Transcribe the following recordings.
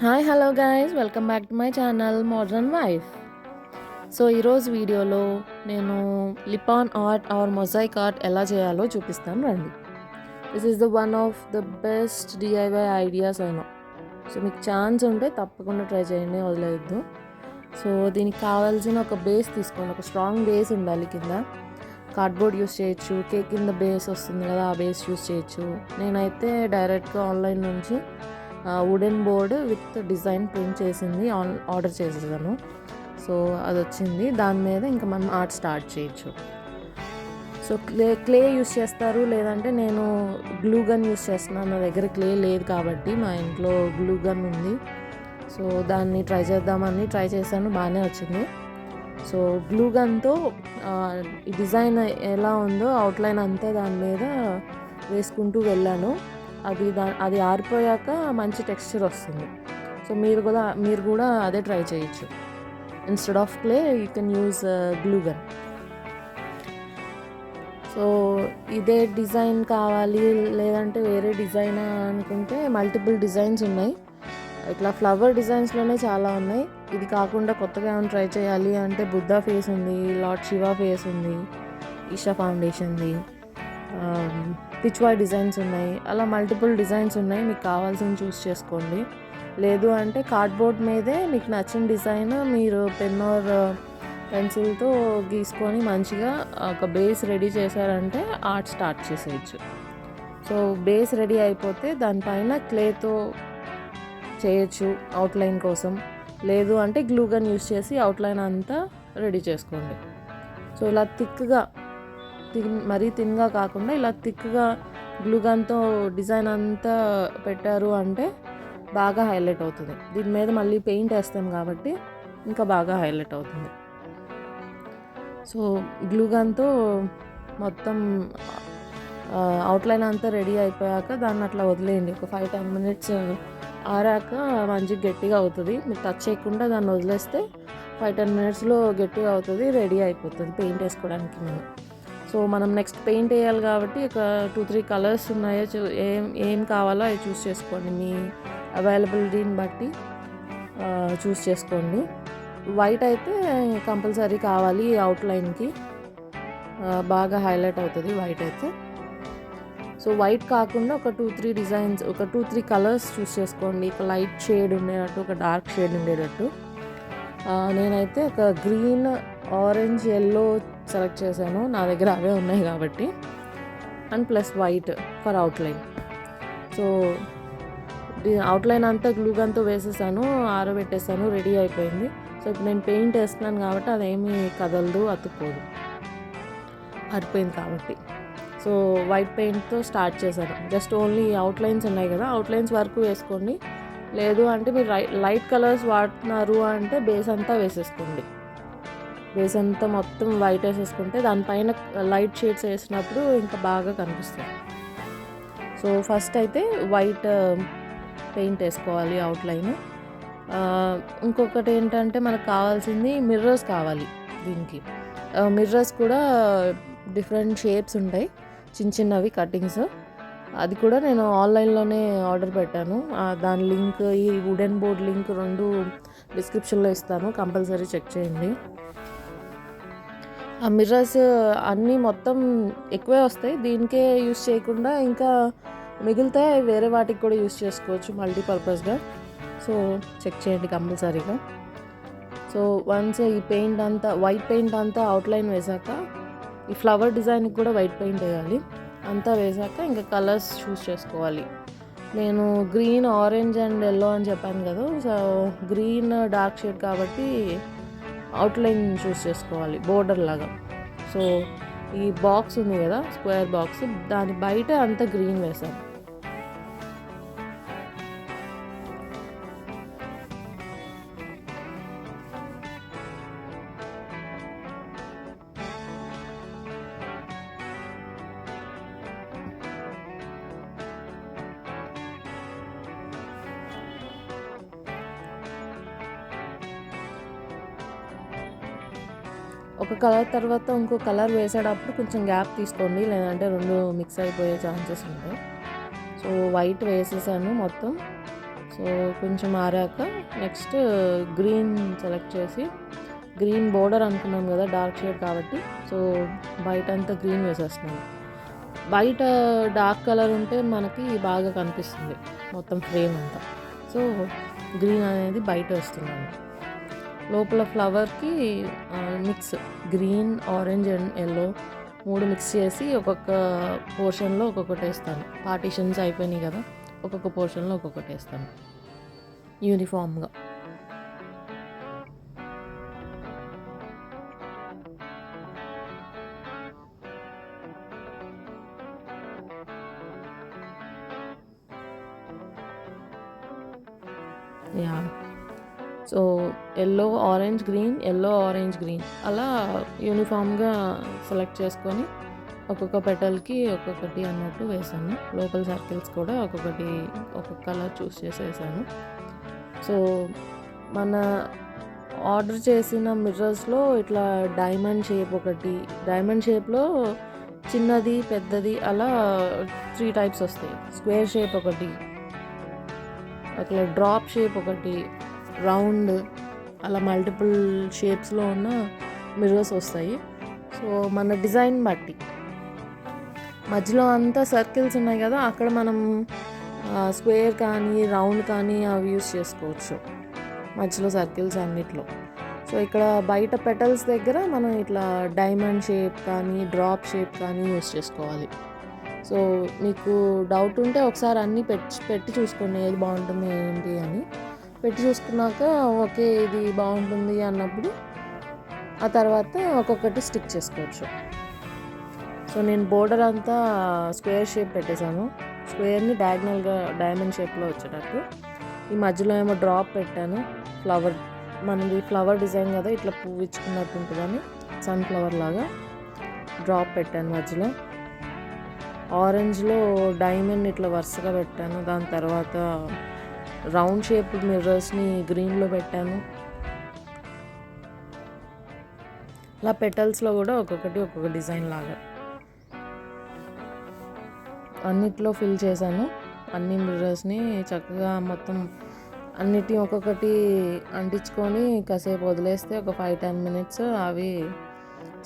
Hi hello guys, welcome back to my channel modern wife. So ఈరోజు వీడియోలో నేను lip on art or mosaic art ఎలా చేయాలో చూపిస్తాను రండి. This is the one of the best DIY ideas అయినా. So మీకు ఛాన్స్ ఉంటే తప్పకుండా ట్రై చేయండి, వదిలేదు. సో దీనికి కావాల్సిన ఒక బేస్ తీసుకోండి. ఒక స్ట్రాంగ్ బేస్ ఉండాలి. కింద కార్డ్బోర్డ్ యూస్ చేయొచ్చు, కేక్ కింద బేస్ వస్తుంది కదా, ఆ బేస్ యూస్ చేయొచ్చు. నేనైతే డైరెక్ట్గా ఆన్లైన్ నుంచి wooden board with design print చేసింది ఆర్డర్ చేసేసాను. సో అది వచ్చింది. దాని మీద ఇంకా మనం ఆర్ట్ స్టార్ట్ చేయొచ్చు. సో క్లే యూస్ చేస్తారు, లేదంటే నేను గ్లూ గన్ యూస్ చేస్తున్నాను. నా దగ్గర క్లే లేదు కాబట్టి మా ఇంట్లో గ్లూ గన్ ఉంది. సో దాన్ని ట్రై చేద్దామని ట్రై చేశాను, బాగానే వచ్చింది. సో గ్లూ గన్తో ఈ డిజైన్ ఎలా ఉందో అవుట్లైన్ అంతా దాని మీద వేసుకుంటూ వెళ్ళాను. అది ఆరిపోయాక మంచి టెక్స్చర్ వస్తుంది. సో మీరు కూడా అదే ట్రై చేయొచ్చు. Instead of clay you can use glue gun. So ఇదే డిజైన్ కావాలి లేదంటే వేరే డిజైన్ అనుకుంటే మల్టిపుల్ డిజైన్స్ ఉన్నాయి. ఇట్లా ఫ్లవర్ డిజైన్స్లోనే చాలా ఉన్నాయి. ఇది కాకుండా కొత్తగా ఏమైనా ట్రై చేయాలి అంటే బుద్ధా ఫేస్ ఉంది, లార్డ్ శివ ఫేస్ ఉంది, ఈషా ఫౌండేషన్ది, పిచ్వాయ్ డిజైన్స్ ఉన్నాయి. అలా మల్టిపుల్ డిజైన్స్ ఉన్నాయి. మీకు కావాల్సిన చూస్ చేసుకోండి. లేదు అంటే కార్డ్బోర్డ్ మీదే మీకు నచ్చిన డిజైన్ మీరు పెన్ ఆర్ పెన్సిల్తో గీసుకొని మంచిగా ఒక బేస్ రెడీ చేశారంటే ఆర్ట్ స్టార్ట్ చేసేయచ్చు. సో బేస్ రెడీ అయిపోతే దానిపైన క్లేతో చేయొచ్చు అవుట్లైన్ కోసం. లేదు అంటే గ్లూ గన్ యూస్ చేసి అవుట్లైన్ అంతా రెడీ చేసుకోండి. సో ఇలా మరీ థిన్గా కాకుండా ఇలా థిక్గా గ్లూ గన్తో డిజైన్ అంతా పెట్టారు అంటే బాగా హైలైట్ అవుతుంది. దీని మీద మళ్ళీ పెయింట్ వేస్తాం కాబట్టి ఇంకా బాగా హైలైట్ అవుతుంది. సో గ్లూ గన్తో మొత్తం అవుట్లైన్ అంతా రెడీ అయిపోయాక దాన్ని అట్లా వదిలేయండి. ఒక 5-10 మినిట్స్ ఆరాక మంచిగా గట్టిగా అవుతుంది. మీరు టచ్ చేయకుండా దాన్ని వదిలేస్తే 5-10 మినిట్స్లో గట్టిగా అవుతుంది, రెడీ అయిపోతుంది పెయింట్ వేసుకోవడానికి మనం. సో మనం నెక్స్ట్ పెయింట్ వేయాలి కాబట్టి ఒక 2-3 కలర్స్ ఉన్నాయో ఏం కావాలో అవి చూస్ చేసుకోండి. మీ అవైలబిలిటీని బట్టి చూస్ చేసుకోండి. వైట్ అయితే కంపల్సరీ కావాలి అవుట్లైన్కి, బాగా హైలైట్ అవుతుంది వైట్ అయితే. సో వైట్ కాకుండా ఒక 2-3 డిజైన్స్, ఒక 2-3 కలర్స్ చూస్ చేసుకోండి. ఒక లైట్ షేడ్ ఉండేటట్టు, ఒక డార్క్ షేడ్ ఉండేటట్టు. నేనైతే ఒక గ్రీన్, ఆరెంజ్, ఎల్లో సెలెక్ట్ చేశాను. నా దగ్గర అవే ఉన్నాయి కాబట్టి. And plus white for outline. So outline అంతా గ్లూ గన్తో వేసేసాను, ఆరబెట్టేసాను, రెడీ అయిపోయింది. సో ఇప్పుడు నేను పెయింట్ వేస్తున్నాను కాబట్టి అదేమీ కదలదు, అతుక్కోదు, ఆరిపోయింది కాబట్టి. సో వైట్ పెయింట్తో స్టార్ట్ చేశాను. జస్ట్ ఓన్లీ అవుట్లైన్స్ ఉన్నాయి కదా, అవుట్లైన్స్ వరకు వేసుకోండి. లేదు అంటే మీరు లైట్ కలర్స్ వాడుతున్నారు అంటే బేస్ అంతా వేసేసుకోండి. బేస్ అంతా మొత్తం వైట్ వేసేసుకుంటే దానిపైన లైట్ షేడ్స్ వేసినప్పుడు ఇంకా బాగా కనిపిస్తుంది. సో ఫస్ట్ అయితే వైట్ పెయింట్ వేసుకోవాలి అవుట్లైన్. ఇంకొకటి ఏంటంటే మనకు కావాల్సింది మిర్రర్స్ కావాలి. దీనికి మిర్రర్స్ కూడా డిఫరెంట్ షేప్స్ ఉంటాయి, చిన్నవి కటింగ్స్. అది కూడా నేను ఆన్లైన్లోనే ఆర్డర్ పెట్టాను. దాని లింక్, ఈ వుడెన్ బోర్డ్ లింక్ 2 డిస్క్రిప్షన్లో ఇస్తాను, కంపల్సరీ చెక్ చేయండి. ఆ మిర్రర్స్ అన్నీ మొత్తం ఎక్కువే వస్తాయి, దీనికే యూస్ చేయకుండా ఇంకా మిగిలితే వేరే వాటికి కూడా యూస్ చేసుకోవచ్చు మల్టీపర్పస్గా. సో చెక్ చేయండి కంపల్సరీగా. సో వన్స్ ఈ పెయింట్ అంతా, వైట్ పెయింట్ అంతా అవుట్లైన్ వేసాక ఈ ఫ్లవర్ డిజైన్కి కూడా వైట్ పెయింట్ వేయాలి. అంతా వేసాక ఇంకా కలర్స్ చూస్ చేసుకోవాలి. నేను గ్రీన్, ఆరెంజ్ అండ్ ఎల్లో అని చెప్పాను కదా. సో గ్రీన్ డార్క్ షేడ్ కాబట్టి అవుట్లైన్ చూస్ చేసుకోవాలి బోర్డర్ లాగా. సో ఈ బాక్స్ ఉంది కదా, స్క్వేర్ బాక్స్, దాని బయట అంతా గ్రీన్ వేసాను. ఒక కలర్ తర్వాత ఇంకో కలర్ వేసేటప్పుడు కొంచెం గ్యాప్ తీసుకోండి, లేదంటే 2 మిక్స్ అయిపోయే ఛాన్సెస్ ఉంటాయి. సో వైట్ వేసేసాను మొత్తం. సో కొంచెం ఆరాక నెక్స్ట్ గ్రీన్ సెలెక్ట్ చేసి, గ్రీన్ బోర్డర్ అనుకున్నాం కదా డార్క్ షేడ్ కాబట్టి, సో బయట అంతా గ్రీన్ వేసేస్తున్నాను. బయట డార్క్ కలర్ ఉంటే మనకి బాగా కనిపిస్తుంది మొత్తం ఫ్రేమ్ అంతా. సో గ్రీన్ అనేది బయట వేస్తున్నాను. లోపల ఫ్లవర్కి mix green, orange and yellow 3 mix చేసి ఒక్కొక్క పోర్షన్లో ఒక్కొక్కటి వేస్తాను. పార్టీషన్స్ అయిపోయినాయి కదా, ఒక్కొక్క పోర్షన్లో ఒక్కొక్కటి వేస్తాను యూనిఫామ్గా. Yeah, so yellow orange green, yellow orange green అలా యూనిఫామ్గా సెలెక్ట్ చేసుకొని ఒక్కొక్క పెటల్కి ఒక్కొక్కటి అన్నట్టు వేసాను. లోకల్ సర్కిల్స్ కూడా ఒక్కొక్కటి ఒక్కొక్క కలర్ చూస్ చేసి వేసాను. సో మన ఆర్డర్ చేసిన మిర్రర్స్లో ఇట్లా డైమండ్ షేప్ ఒకటి, డైమండ్ షేప్లో చిన్నది పెద్దది అలా 3 టైప్స్ వస్తాయి. స్క్వేర్ షేప్ ఒకటి, అట్లా డ్రాప్ షేప్ ఒకటి, రౌండ్, అలా మల్టిపుల్ షేప్స్లో ఉన్న మిర్రర్స్ వస్తాయి. సో మన డిజైన్ బట్టి మధ్యలో అంతా సర్కిల్స్ ఉన్నాయి కదా, అక్కడ మనం స్క్వేర్ కానీ రౌండ్ కానీ అవి యూస్ చేసుకోవచ్చు మధ్యలో సర్కిల్స్ అన్నిట్లో. సో ఇక్కడ బయట పెటల్స్ దగ్గర మనం ఇట్లా డైమండ్ షేప్ కానీ డ్రాప్ షేప్ కానీ యూస్ చేసుకోవాలి. సో మీకు డౌట్ ఉంటే ఒకసారి అన్నీ పెట్టి చూసుకోండి ఏది బాగుంటుంది ఏంటి అని. పెట్టి చూసుకున్నాక ఓకే ఇది బాగుంటుంది అన్నప్పుడు ఆ తర్వాత ఒక్కొక్కటి స్టిక్ చేసుకోవచ్చు. సో నేను బోర్డర్ అంతా స్క్వేర్ షేప్ పెట్టేశాను. స్క్వేర్ని డయాగ్నల్గా డైమండ్ షేప్లో వచ్చేటట్టు. ఈ మధ్యలో ఏమో డ్రాప్ పెట్టాను. ఫ్లవర్, మనది ఫ్లవర్ డిజైన్ కదా, ఇట్లా పువ్వు ఇచ్చుకున్నట్టు ఉంటుందని సన్ఫ్లవర్ లాగా డ్రాప్ పెట్టాను మధ్యలో. ఆరెంజ్లో డైమండ్ ఇట్లా వరుసగా పెట్టాను. దాని తర్వాత రౌండ్ షేప్ మిర్రర్స్ని గ్రీన్లో పెట్టాను. ఇలా పెటల్స్లో కూడా ఒక్కొక్కటి ఒక్కొక్క డిజైన్ లాగా అన్నిట్లో ఫిల్ చేశాను. అన్ని మిర్రర్స్ని చక్కగా మొత్తం అన్నిటి ఒక్కొక్కటి అంటించుకొని కాసేపు వదిలేస్తే ఒక 5-10 మినిట్స్ అవి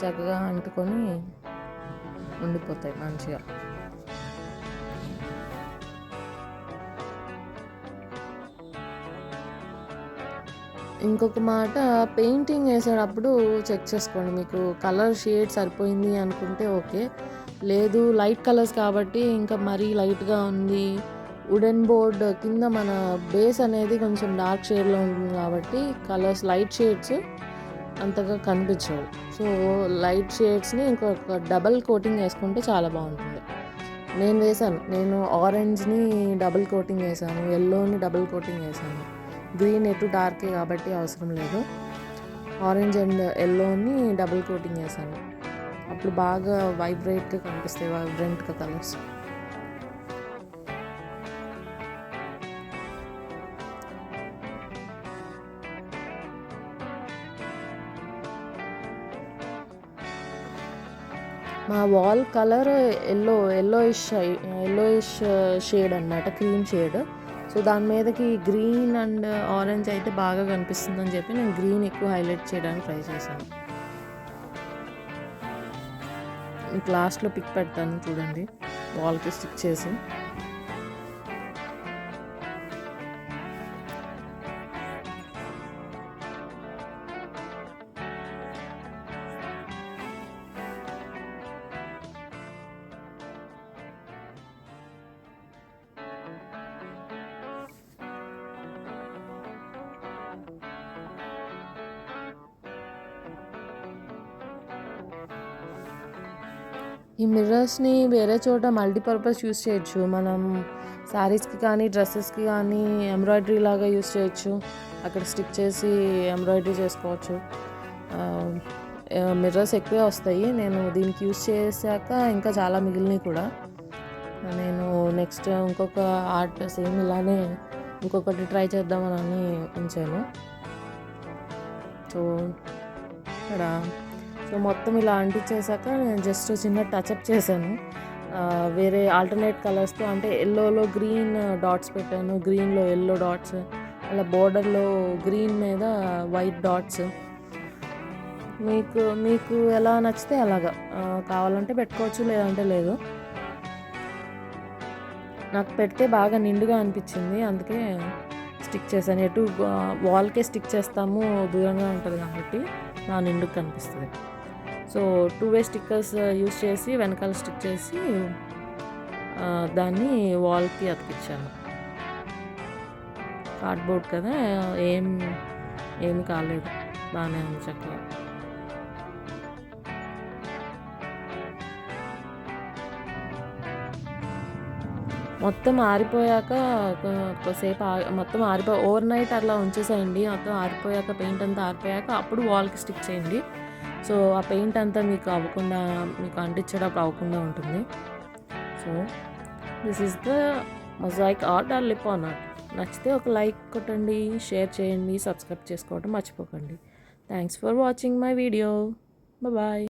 చక్కగా అంటుకొని ఉండిపోతాయి మంచిగా. ఇంకొక మాట, పెయింటింగ్ వేసేటప్పుడు చెక్ చేసుకోండి. మీకు కలర్ షేడ్ సరిపోయింది అనుకుంటే ఓకే, లేదు లైట్ కలర్స్ కాబట్టి ఇంకా మరీ లైట్గా ఉంది, వుడెన్ బోర్డ్ కింద మన బేస్ అనేది కొంచెం డార్క్ షేడ్లో ఉంటుంది కాబట్టి కలర్స్ లైట్ షేడ్స్ అంతగా కనిపించవు. సో లైట్ షేడ్స్ని ఇంకొక డబల్ కోటింగ్ వేసుకుంటే చాలా బాగుంటుంది. నేను ఆరెంజ్ని డబుల్ కోటింగ్ వేసాను, ఎల్లోని డబుల్ కోటింగ్ వేసాను. గ్రీన్ ఎటు డార్కే కాబట్టి అవసరం లేదు. ఆరెంజ్ అండ్ ఎల్లోని డబుల్ కోటింగ్ వేసాను. అప్పుడు బాగా వైబ్రేట్గా కనిపిస్తాయి, వైబ్రెంట్గా కలర్స్. మా వాల్ కలర్ ఎల్లోయిష్ షేడ్ అన్నమాట, క్రీమ్ షేడ్. సో దాని మీదకి గ్రీన్ అండ్ ఆరెంజ్ అయితే బాగా కనిపిస్తుందని చెప్పి నేను గ్రీన్ ఎక్కువ హైలైట్ చేయడానికి ట్రై చేశాను. మీకు లాస్ట్లో పిక్ పెడతాను చూడండి, వాల్కి స్టిక్ చేసి. ఈ మిర్రర్స్ని వేరే చోట మల్టీపర్పస్ యూస్ చేయొచ్చు. మనం శారీస్కి కానీ డ్రెస్సెస్కి కానీ ఎంబ్రాయిడరీ లాగా యూస్ చేయొచ్చు. అక్కడ స్టిక్ చేసి ఎంబ్రాయిడరీ చేసుకోవచ్చు. మిర్రర్స్ ఎక్కువే వస్తాయి. నేను దీనికి యూస్ చేశాక ఇంకా చాలా మిగిలినవి కూడా. నేను నెక్స్ట్ ఇంకొక ఆర్ట్ సేమ్ ఇలానే ఇంకొకటి ట్రై చేద్దామని ఉంచాను. సో మొత్తం ఇలా అంటించేసాక నేను జస్ట్ చిన్న టచ్అప్ చేశాను. వేరే ఆల్టర్నేట్ కలర్స్తో, అంటే ఎల్లోలో గ్రీన్ డాట్స్ పెట్టాను, గ్రీన్లో ఎల్లో డాట్స్, అలా బోర్డర్లో గ్రీన్ మీద వైట్ డాట్స్. మీకు మీకు ఎలా నచ్చితే అలాగా కావాలంటే పెట్టుకోవచ్చు, లేదంటే లేదు. నాకు పెడితే బాగా నిండుగా అనిపించింది, అందుకే స్టిక్ చేశాను. ఎటు వాల్కే స్టిక్ చేస్తాము, దూరంగా ఉంటుంది కాబట్టి నా నిండుగా కనిపిస్తుంది. సో 2-వే స్టిక్కర్స్ యూస్ చేసి వెనకాల స్టిక్ చేసి దాన్ని వాల్కి అతికించాను. కార్డ్బోర్డ్ కదా, ఏమి కాలేదు, బాగానే ఉంది చక్కగా. మొత్తం ఆరిపోయాక కొద్దిసేపు మొత్తం ఓవర్ నైట్ అట్లా ఉంచేసేయండి. మొత్తం ఆరిపోయాక, పెయింట్ అంతా ఆరిపోయాక అప్పుడు వాల్కి స్టిక్ చేయండి. సో ఆ పెయింట్ అంతా మీకు అంటించేటప్పుడు అవ్వకుండా ఉంటుంది. So this is the mosaic art or lip on art. నచ్చితే ఒక లైక్ కొట్టండి, షేర్ చేయండి, సబ్స్క్రైబ్ చేసుకోవడం మర్చిపోకండి. Thanks for watching my video. Bye.